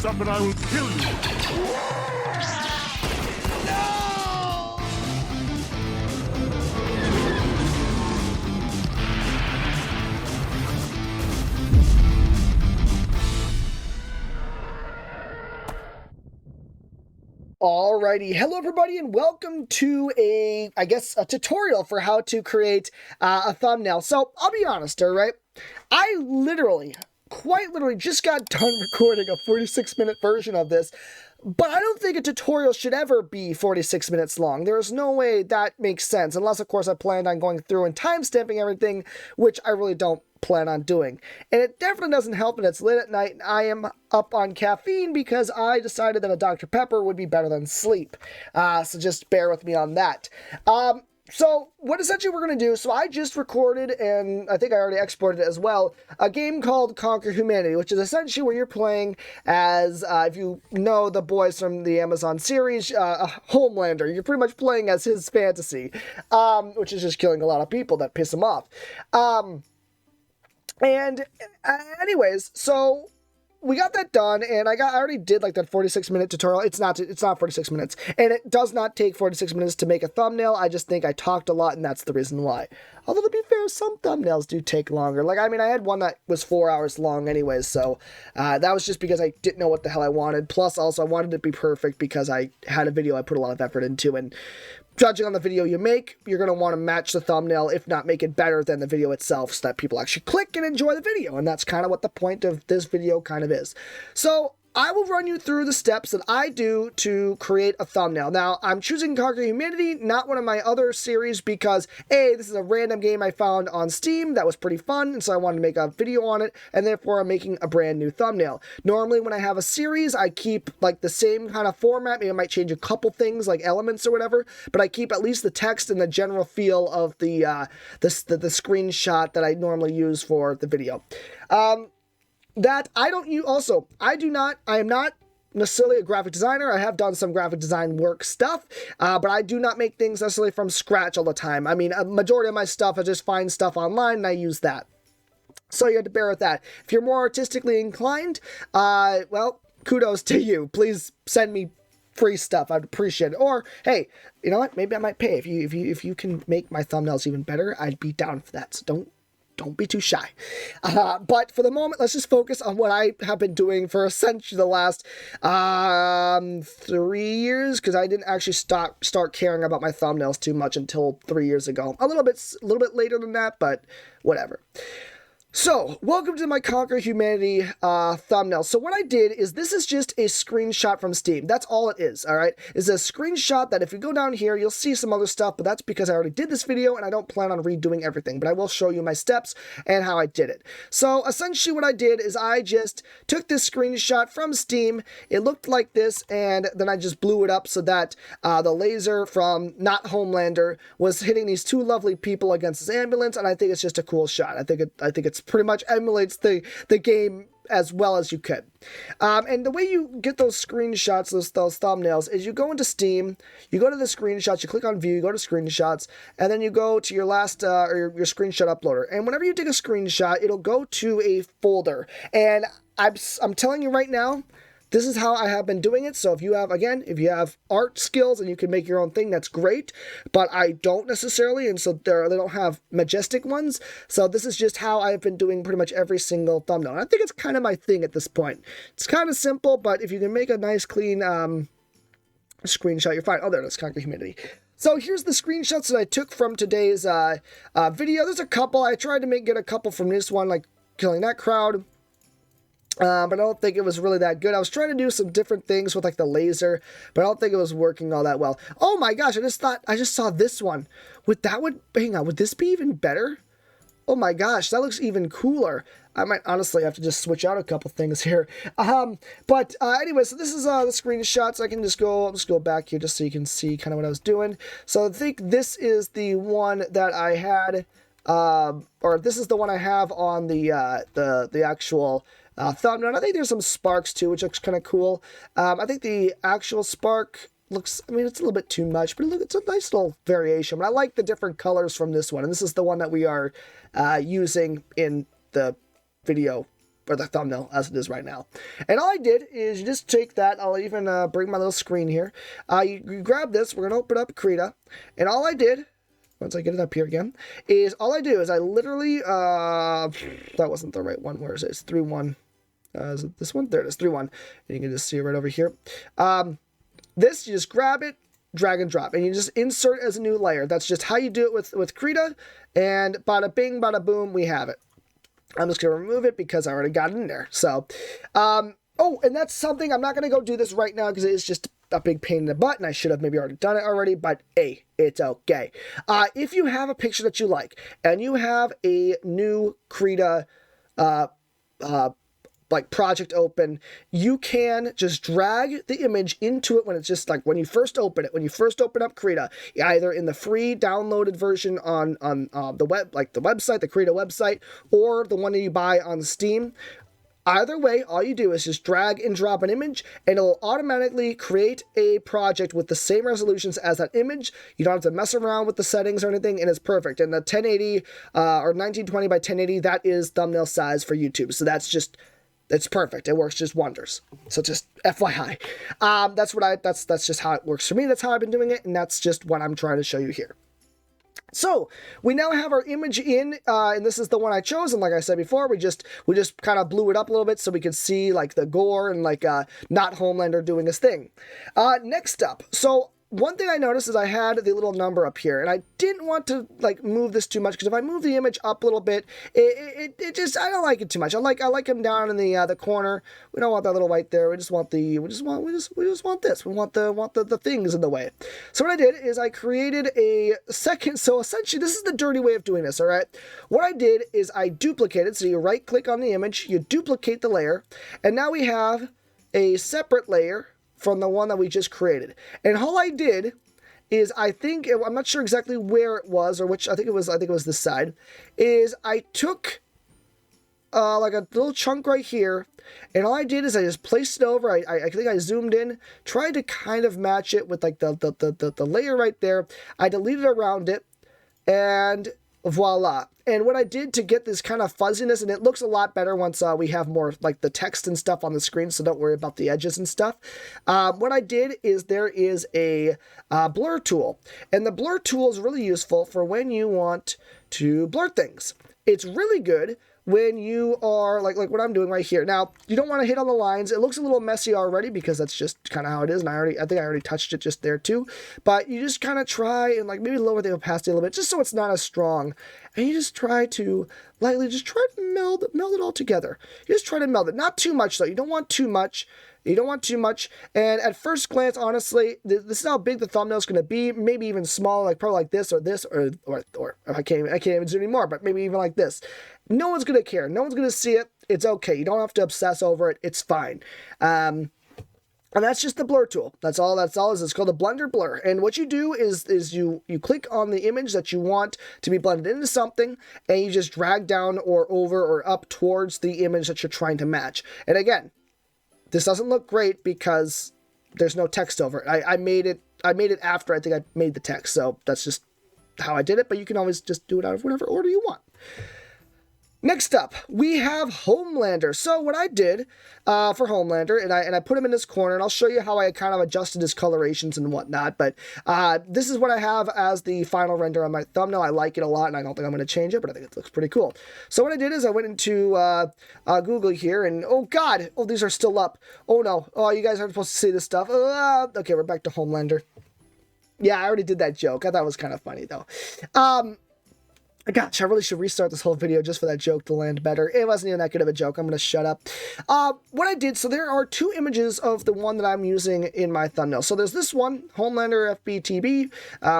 up and I will kill you. Alrighty, hello everybody and welcome to a tutorial for how to create a thumbnail. So, I'll be honest, alright? I quite literally just got done recording a 46-minute version of this, but I don't think a tutorial should ever be 46 minutes long. There's no way that makes sense, unless of course I planned on going through and timestamping everything, which I really don't plan on doing. And it definitely doesn't help that it's late at night and I am up on caffeine because I decided that a Dr. Pepper would be better than sleep. So just bear with me on that. So what essentially we're going to do, so I just recorded, and I think I already exported it as well, a game called Conquer Humanity, which is essentially where you're playing as, if you know the boys from the Amazon series, Homelander. You're pretty much playing as his fantasy, which is just killing a lot of people that piss him off. Anyways, so we got that done, and I already did like that 46-minute tutorial. It's not 46 minutes, and it does not take 46 minutes to make a thumbnail. I just think I talked a lot, and that's the reason why. Although, to be fair, some thumbnails do take longer. Like, I mean, I had one that was 4 hours long anyways, so that was just because I didn't know what the hell I wanted. Plus, also, I wanted it to be perfect because I had a video I put a lot of effort into, and judging on the video you make, you're going to want to match the thumbnail, if not make it better than the video itself, so that people actually click and enjoy the video, and that's kind of what the point of this video kind of is. So, I will run you through the steps that I do to create a thumbnail. Now, I'm choosing Conquer Humanity, not one of my other series, because A, this is a random game I found on Steam that was pretty fun, and so I wanted to make a video on it, and therefore I'm making a brand new thumbnail. Normally, when I have a series, I keep, like, the same kind of format. Maybe I might change a couple things, like elements or whatever, but I keep at least the text and the general feel of the screenshot that I normally use for the video. I am not necessarily a graphic designer. I have done some graphic design work stuff, but I do not make things necessarily from scratch all the time. I mean, a majority of my stuff, I just find stuff online and I use that. So you have to bear with that. If you're more artistically inclined, well, kudos to you. Please send me free stuff. I'd appreciate it. Or, hey, you know what? Maybe I might pay. If you can make my thumbnails even better, I'd be down for that. So don't be too shy. But for the moment, let's just focus on what I have been doing for essentially the last 3 years, because I didn't actually start caring about my thumbnails too much until 3 years ago. A little bit later than that, but whatever. So, welcome to my Conquer Humanity thumbnail. So what I did is, this is just a screenshot from Steam. That's all it is, alright? It's a screenshot that if you go down here, you'll see some other stuff, but that's because I already did this video and I don't plan on redoing everything, but I will show you my steps and how I did it. So, essentially what I did is I just took this screenshot from Steam. It looked like this, and then I just blew it up so that the laser from not Homelander was hitting these two lovely people against this ambulance, and I think it's just a cool shot. I think it's pretty much emulates the game as well as you could. And the way you get those screenshots, those thumbnails, is you go into Steam, you go to the screenshots, you click on view, you go to screenshots, and then you go to your last, or your screenshot uploader. And whenever you take a screenshot, it'll go to a folder. And I'm telling you right now, this is how I have been doing it. So if you have art skills and you can make your own thing, that's great. But I don't necessarily, and so they don't have majestic ones. So this is just how I've been doing pretty much every single thumbnail. And I think it's kind of my thing at this point. It's kind of simple, but if you can make a nice, clean screenshot, you're fine. Oh, there it is, Conquer Humanity. So here's the screenshots that I took from today's video. There's a couple. I tried to get a couple from this one, like killing that crowd. But I don't think it was really that good. I was trying to do some different things with like the laser, but I don't think it was working all that well. Oh my gosh, I just saw this one. Hang on, would this be even better? Oh my gosh, that looks even cooler. I might honestly have to just switch out a couple things here. Anyway, so this is the screenshots. I can I'll just go back here just so you can see kind of what I was doing. So I think this is the one that I had, or this is the one I have on the actual thumbnail. I think there's some sparks too, which looks kind of cool. I think the actual spark looks, I mean, it's a little bit too much, but look, it's a nice little variation. But I like the different colors from this one, and this is the one that we are using in the video or the thumbnail as it is right now. And all I did is you just take that. I'll even bring my little screen here. You grab this. We're going to open up Krita. And all I did, once I get it up here again, is all I do is I literally, that wasn't the right one. Where is it? It's 3-1. Is it this one? There it is, 3-1. And you can just see it right over here. This, you just grab it, drag and drop, and you just insert as a new layer. That's just how you do it with Krita, and bada bing, bada boom, we have it. I'm just going to remove it because I already got it in there. So, oh, and that's something, I'm not going to go do this right now because it's just a big pain in the butt, and I should have maybe already done it already, but hey, it's okay. If you have a picture that you like, and you have a new Krita, like project open, you can just drag the image into it when it's just like when you first open it, when you first open up Krita, either in the free downloaded version on the web, like the website, the Krita website, or the one that you buy on Steam. Either way, all you do is just drag and drop an image, and it'll automatically create a project with the same resolutions as that image. You don't have to mess around with the settings or anything, and it's perfect. And the 1080 or 1920 by 1080, that is thumbnail size for YouTube. So it's perfect. It works just wonders. So just FYI, that's just how it works for me. That's how I've been doing it, and that's just what I'm trying to show you here. So we now have our image in, and this is the one I chose. And like I said before, we just kind of blew it up a little bit so we could see like the gore and like not Homelander doing his thing. Next up, so one thing I noticed is I had the little number up here, and I didn't want to like move this too much because if I move the image up a little bit, it just, I don't like it too much. I like him down in the corner. We don't want that little white there. We just want this. We want the things in the way. So what I did is I created a second. So essentially, this is the dirty way of doing this. All right. What I did is I duplicated. So you right click on the image, you duplicate the layer, and now we have a separate layer from the one that we just created. And all I did is I'm not sure exactly where it was or which, I think it was this side, is I took like a little chunk right here, and all I did is I just placed it over. I think I zoomed in, tried to kind of match it with like the layer right there. I deleted around it, and voila. And what I did to get this kind of fuzziness, and it looks a lot better once we have more like the text and stuff on the screen, so don't worry about the edges and stuff. What I did is there is a blur tool, and the blur tool is really useful for when you want to blur things. It's really good when you are like what I'm doing right here. Now, you don't want to hit on the lines. It looks a little messy already because that's just kind of how it is, and I think I already touched it just there too. But you just kind of try and like maybe lower the opacity a little bit just so it's not as strong. And you just try to lightly meld it all together. You just try to meld it. Not too much though. You don't want too much. You don't want too much. And at first glance, honestly, this is how big the thumbnail is going to be. Maybe even smaller, like probably like this, or I can't even zoom anymore, but maybe even like this. No one's going to care. No one's going to see it. It's okay. You don't have to obsess over it. It's fine. And that's just the blur tool. That's all it is. It's called the Blender Blur. And what you do is you click on the image that you want to be blended into something, and you just drag down or over or up towards the image that you're trying to match. And again, this doesn't look great because there's no text over it. I made it after I think I made the text, so that's just how I did it, but you can always just do it out of whatever order you want. Next up, we have Homelander. So what I did for Homelander, and I put him in this corner, and I'll show you how I kind of adjusted his colorations and whatnot, but this is what I have as the final render on my thumbnail. I like it a lot, and I don't think I'm going to change it, but I think it looks pretty cool. So what I did is I went into Google here, and oh god, oh, these are still up. Oh no, oh, you guys aren't supposed to see this stuff. Okay, we're back to Homelander. Yeah, I already did that joke. I thought it was kind of funny, though. Gosh, I really should restart this whole video just for that joke to land better. It wasn't even that good of a joke. I'm going to shut up. What I did, so there are two images of the one that I'm using in my thumbnail. So there's this one, Homelander FBTB,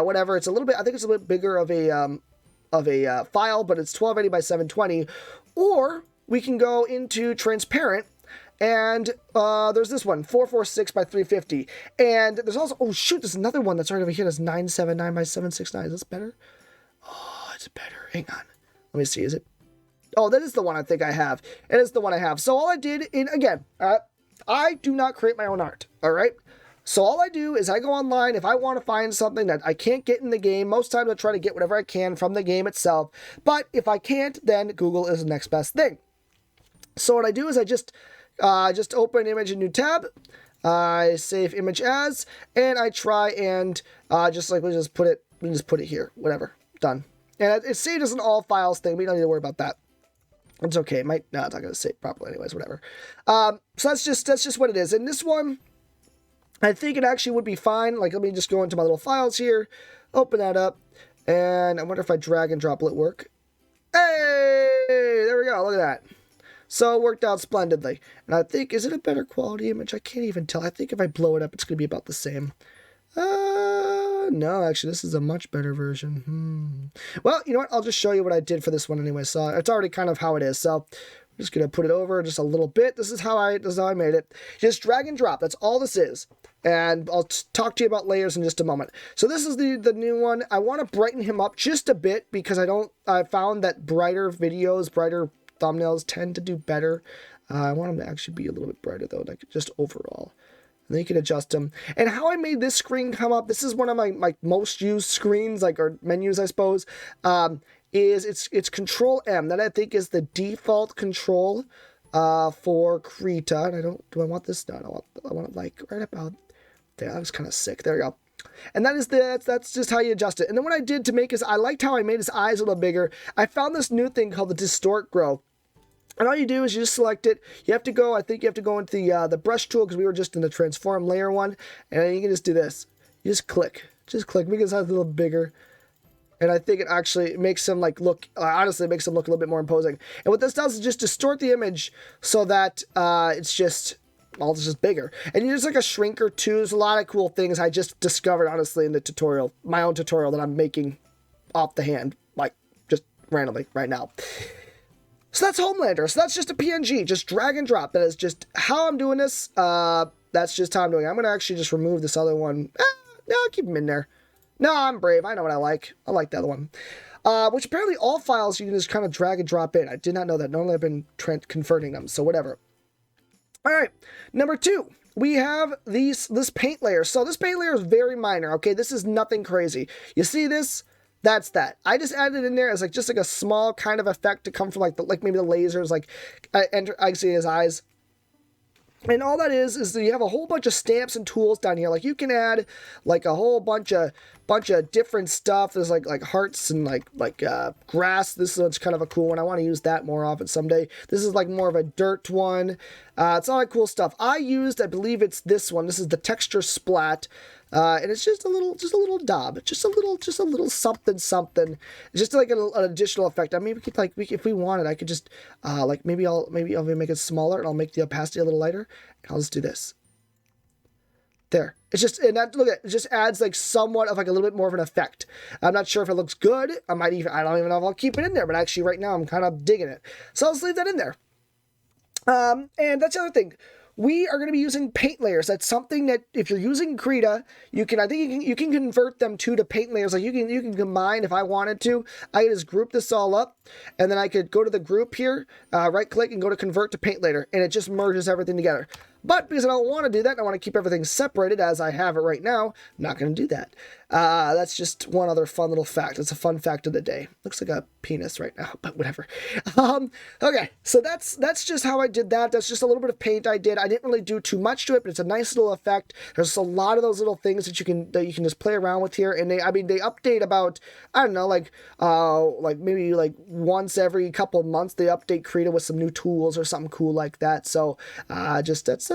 whatever. It's a little bit, I think it's a little bit bigger of a file, but it's 1280 by 720. Or we can go into transparent, and there's this one, 446 by 350. And there's also, oh shoot, there's another one that's right over here. That's 979 by 769. Is this better? Oh, it's better. Hang on. Let me see. Is it? Oh, that is the one I think I have. It is the one I have. So all I did, again, I do not create my own art. All right. So all I do is I go online. If I want to find something that I can't get in the game, most times I try to get whatever I can from the game itself. But if I can't, then Google is the next best thing. So what I do is I just open image in new tab. I save image as, and I try and we just put it here, whatever, done. And it's saved as an all files thing. We don't need to worry about that. It's okay. No, it's not gonna save properly, anyways. Whatever. So that's just what it is. And this one, I think it actually would be fine. Like, let me just go into my little files here, open that up, and I wonder if I drag and drop will it work. Hey, there we go. Look at that. So it worked out splendidly. And I think, is it a better quality image? I can't even tell. I think if I blow it up, it's going to be about the same. No, actually, this is a much better version. Well, you know what? I'll just show you what I did for this one anyway. So it's already kind of how it is. So I'm just going to put it over just a little bit. This is how I made it. Just drag and drop. That's all this is. And I'll talk to you about layers in just a moment. So this is the new one. I want to brighten him up just a bit because I found that brighter videos, brighter thumbnails tend to do better. I want them to actually be a little bit brighter though, like just overall. And then you can adjust them. And how I made this screen come up, this is one of my most used screens, like, or menus, I suppose, is it's Control M. That I think is the default control for Krita. And do I want this? No, I want it like right about there. That was kind of sick. There we go. And that's just how you adjust it. And then what I did to make I liked how I made his eyes a little bigger. I found this new thing called the Distort Grow. And all you do is you just select it. You have to go, I think you have to go into the brush tool because we were just in the transform layer one. And you can just do this. You just click. Just click. Make his eyes a little bigger. And I think it actually makes him honestly, it makes him look a little bit more imposing. And what this does is just distort the image so that it's just bigger. And you use like a shrinker too. There's a lot of cool things I just discovered, honestly, in the tutorial. My own tutorial that I'm making off the hand, like just randomly right now. So that's Homelander. So that's just a PNG. Just drag and drop. That is just how I'm doing this. That's just how I'm doing it. I'm going to actually just remove this other one. No, I'll keep him in there. No, I'm brave. I know what I like. I like the other one. Which apparently all files you can just kind of drag and drop in. I did not know that. Normally I've been converting them. So whatever. All right. Number 2. We have this paint layer. So this paint layer is very minor. Okay, this is nothing crazy. You see this? That's that. I just added it in there as just like a small kind of effect to come from like maybe the lasers, like I see his eyes. And all that is that you have a whole bunch of stamps and tools down here. Like you can add like a whole bunch of different stuff. There's like hearts and like grass. This one's kind of a cool one. I want to use that more often someday. This is like more of a dirt one. It's all that cool stuff. I believe it's this one. This is the texture splat. And it's just a little daub, just a little something. It's just like an additional effect. I mean, we could if we wanted, I could just maybe I'll make it smaller and I'll make the opacity a little lighter. And I'll just do this. There. It's just, and that, look at it, just adds like somewhat of like a little bit more of an effect. I'm not sure if it looks good. I don't even know if I'll keep it in there, but actually right now I'm kind of digging it. So I'll just leave that in there. And that's the other thing. We are going to be using paint layers. That's something that if you're using Krita, you can convert them to paint layers. Like you can combine if I wanted to. I could just group this all up, and then I could go to the group here, right click and go to convert to paint layer, and it just merges everything together. But because I don't want to do that, I want to keep everything separated as I have it right now, I'm not going to do that. That's just one other fun little fact. It's a fun fact of the day. Looks like a penis right now, but whatever. Okay, so that's just how I did that. That's just a little bit of paint I did. I didn't really do too much to it, but it's a nice little effect. There's a lot of those little things that you can just play around with here, and they update about, I don't know, like maybe like once every couple of months they update Krita with some new tools or something cool like that. So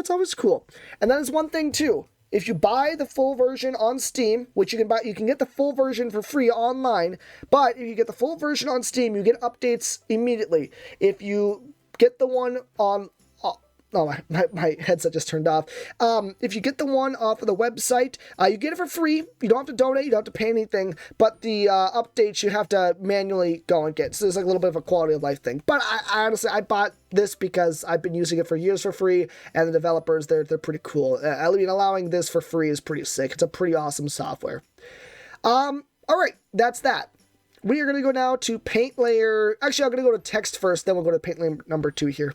that's always cool. And that is one thing too. If you buy the full version on Steam, which you can get the full version for free online, but if you get the full version on Steam, you get updates immediately. If you get the one on... Oh, my headset just turned off. If you get the one off of the website, you get it for free. You don't have to donate. You don't have to pay anything. But the updates you have to manually go and get. So there's like a little bit of a quality of life thing. But I honestly, I bought this because I've been using it for years for free. And the developers, they're pretty cool. I mean, allowing this for free is pretty sick. It's a pretty awesome software. All right, that's that. We are going to go now to paint layer. Actually, I'm going to go to text first. Then we'll go to paint layer number 2 here.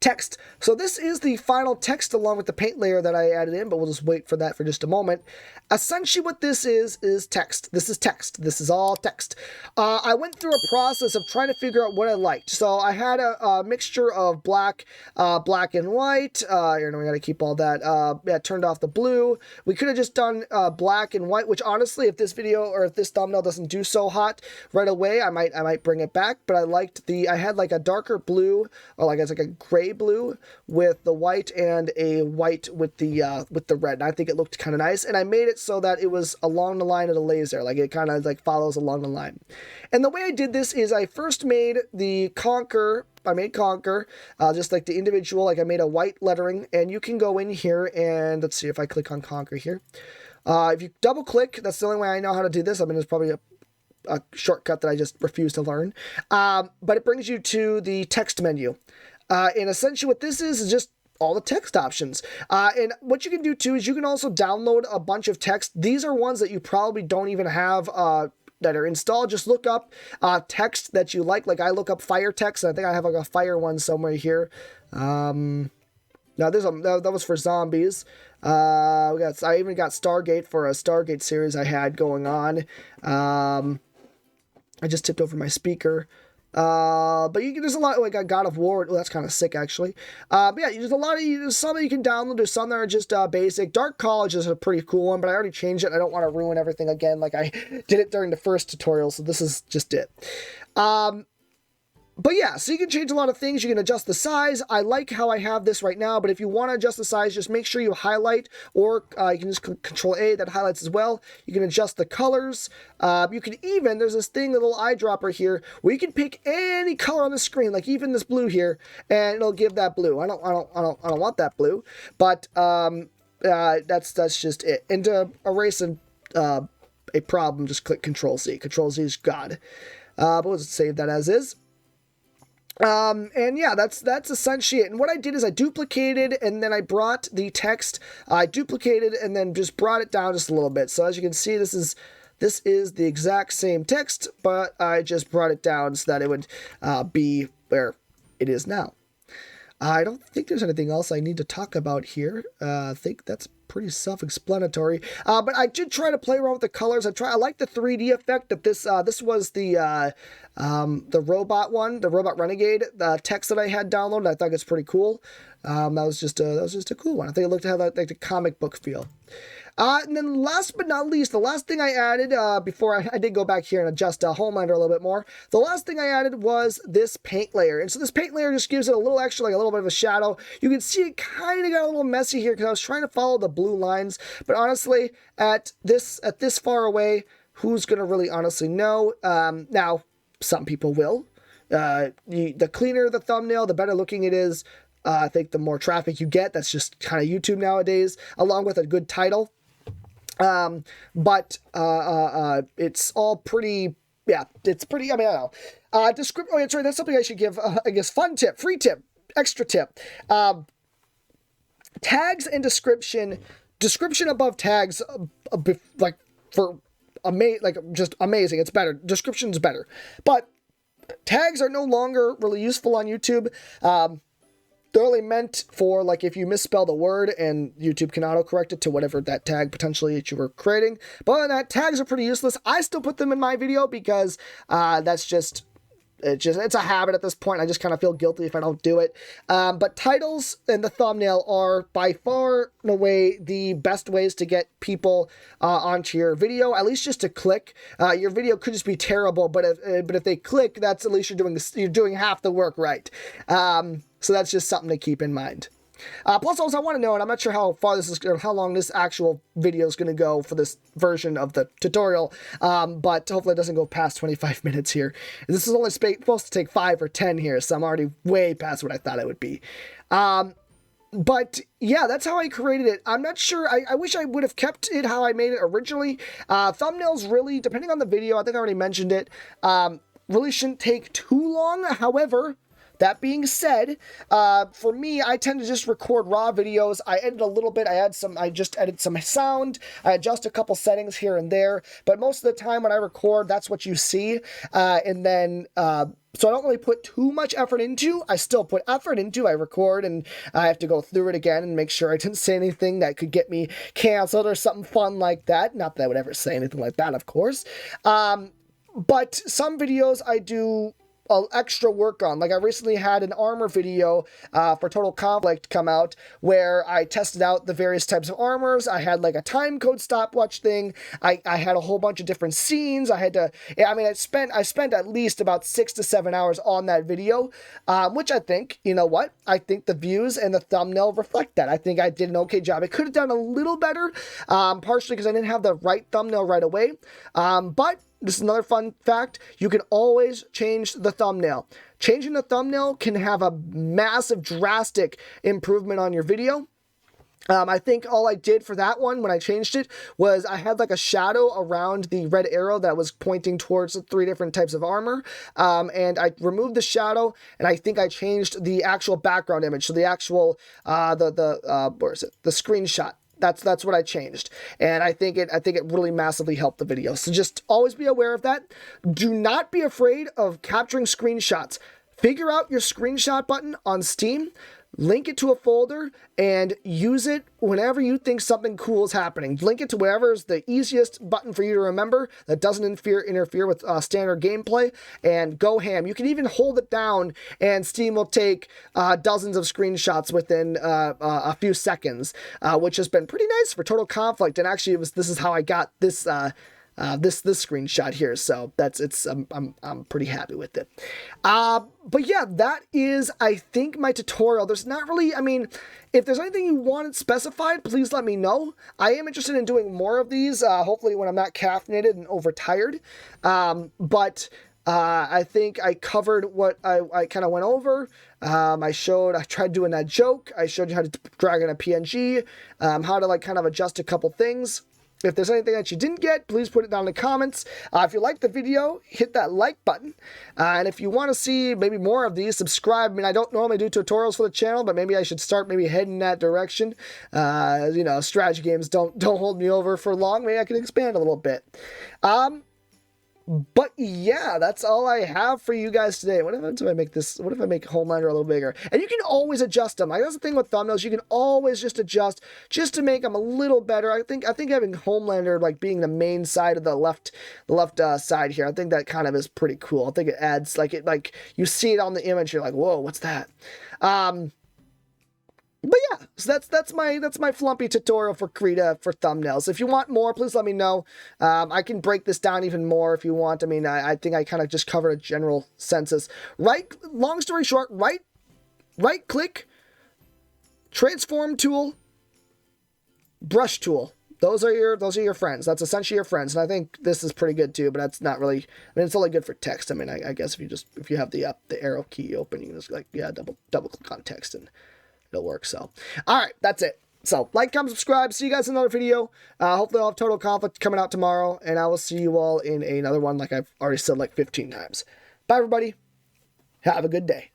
text. So this is the final text along with the paint layer that I added in, but we'll just wait for that for just a moment. Essentially what this is text. This is text. This is all text. I went through a process of trying to figure out what I liked. So I had a mixture of black and white. You know, we got to keep all that. Yeah, turned off the blue. We could have just done black and white, which honestly, if this video or if this thumbnail doesn't do so hot right away, I might bring it back. But I liked I had like a darker blue, or like it's like a gray blue with the white and a white with the red. And I think it looked kind of nice. And I made it so that it was along the line of the laser, like it kind of like follows along the line. And the way I did this is I first made the conquer. I made conquer, just like the individual, like I made a white lettering, and you can go in here and let's see if I click on conquer here. If you double click, that's the only way I know how to do this. I mean, there's probably a shortcut that I just refuse to learn. But it brings you to the text menu. And essentially what this is just all the text options. And what you can do too is you can also download a bunch of text. These are ones that you probably don't even have that are installed. Just look up text that you like. Like I look up fire text. And I think I have like a fire one somewhere here. Now that was for zombies. I even got Stargate for a Stargate series I had going on. I just tipped over my speaker. But there's a lot, like a God of War. Oh, that's kind of sick, actually. But yeah, there's some that you can download. There's some that are just basic. Dark College is a pretty cool one, but I already changed it. I don't want to ruin everything again like I did it during the first tutorial, so this is just it. But yeah, so you can change a lot of things. You can adjust the size. I like how I have this right now, but if you want to adjust the size, just make sure you highlight, or you can just Control A, that highlights as well. You can adjust the colors. You can even, there's this thing, a little eyedropper here, where you can pick any color on the screen, like even this blue here, and it'll give that blue. I don't want that blue, but that's just it. And to erase a problem, just click Control C. Control Z is God. But we'll just save that as is. And yeah, that's essentially it. And what I did is I duplicated and then I brought the text, I duplicated and then just brought it down just a little bit. So as you can see, this is the exact same text, but I just brought it down so that it would be where it is now. I don't think there's anything else I need to talk about here. I think that's pretty self-explanatory. But I did try to play around with the colors. I like the 3D effect that this was the robot one, the Robot Renegade, the text that I had downloaded. I thought it's pretty cool. That was just a cool one. I think it looked to have like the comic book feel. And then last but not least, the last thing I added, before I did go back here and adjust Homelander a little bit more, the last thing I added was this paint layer. And so this paint layer just gives it a little extra, like a little bit of a shadow. You can see it kind of got a little messy here because I was trying to follow the blue lines. But honestly, at this far away, who's going to really honestly know? Now, some people will. The cleaner the thumbnail, the better looking it is. I think the more traffic you get, that's just kind of YouTube nowadays, along with a good title. But it's all pretty, yeah, it's pretty, I mean, I don't know. Oh, sorry, that's something I should give, I guess, fun tip, free tip, extra tip. Tags and description above tags, like, just amazing. It's better. Description's better. But tags are no longer really useful on YouTube. They're only meant for, like, if you misspell the word and YouTube can autocorrect it to whatever that tag potentially that you were creating. But other than that, tags are pretty useless. I still put them in my video because it's a habit at this point. I just kind of feel guilty if I don't do it. But titles and the thumbnail are by far and away the best ways to get people onto your video, at least just to click. Your video could just be terrible, but if they click, that's at least you're doing half the work right. So that's just something to keep in mind. Plus, also, I want to know, and I'm not sure how long this actual video is going to go for this version of the tutorial, but hopefully it doesn't go past 25 minutes here. This is only supposed to take 5 or 10 here, so I'm already way past what I thought it would be. But yeah, that's how I created it. I'm not sure. I wish I would have kept it how I made it originally. Thumbnails really, depending on the video, I think I already mentioned it, really shouldn't take too long. However, That being said, for me, I tend to just record raw videos. I edit a little bit. I just edit some sound. I adjust a couple settings here and there. But most of the time when I record, that's what you see. And then, so I don't really put too much effort into. I still put effort into. I record and I have to go through it again and make sure I didn't say anything that could get me canceled or something fun like that. Not that I would ever say anything like that, of course. But some videos I do extra work on. Like I recently had an armor video for Total Conflict come out where I tested out the various types of armors. I had like a time code stopwatch thing. I had a whole bunch of different scenes. I spent at least about 6 to 7 hours on that video, which I think, you know what? I think the views and the thumbnail reflect that. I think I did an okay job. I could have done a little better, partially because I didn't have the right thumbnail right away, but this is another fun fact. You can always change the thumbnail. Changing the thumbnail can have a massive, drastic improvement on your video. I think all I did for that one when I changed it was I had like a shadow around the red arrow that was pointing towards the 3 different types of armor. And I removed the shadow and I think I changed the actual background image. So the actual, where is it? The screenshot. That's what I changed, and I think it really massively helped the video. So just always be aware of that. Do not be afraid of capturing screenshots. Figure out your screenshot button on Steam, link it to a folder, and use it whenever you think something cool is happening. Link it to wherever is the easiest button for you to remember that doesn't interfere with standard gameplay, and go ham. You can even hold it down, and Steam will take dozens of screenshots within a few seconds, which has been pretty nice for Total Conflict. And actually, this is how I got this. This screenshot here, so I'm pretty happy with it. But yeah, that is, I think, my tutorial. There's not really, I mean, if there's anything you wanted specified, please let me know. I am interested in doing more of these, hopefully when I'm not caffeinated and overtired. But I think I covered what I kind of went over. I tried doing that joke. I showed you how to drag in a PNG, how to like kind of adjust a couple things. If there's anything that you didn't get, please put it down in the comments. If you liked the video, hit that like button. And if you want to see maybe more of these, subscribe. I mean, I don't normally do tutorials for the channel, but maybe I should start heading in that direction. You know, strategy games don't hold me over for long. Maybe I can expand a little bit. But yeah, that's all I have for you guys today. What if I make Homelander a little bigger? And you can always adjust them. Like, that's the thing with thumbnails. You can always just adjust just to make them a little better. I think having Homelander like being the main side of the left side here, I think that kind of is pretty cool. I think it adds like you see it on the image, you're like, whoa, what's that? But yeah, so that's my flumpy tutorial for Krita for thumbnails. If you want more, please let me know. I can break this down even more if you want. I mean, I think I kind of just covered a general census. Long story short, right click, transform tool, brush tool. Those are your friends. That's essentially your friends. And I think this is pretty good too, but that's not really, I mean, it's only good for text. I mean, I guess if you have the arrow key open, you can just like, yeah, double click on text and it'll work. So, all right, that's it. So, like, comment, subscribe. See you guys in another video. Hopefully I'll have Total Conflict coming out tomorrow, and I will see you all in another one like I've already said like 15 times. Bye, everybody. Have a good day.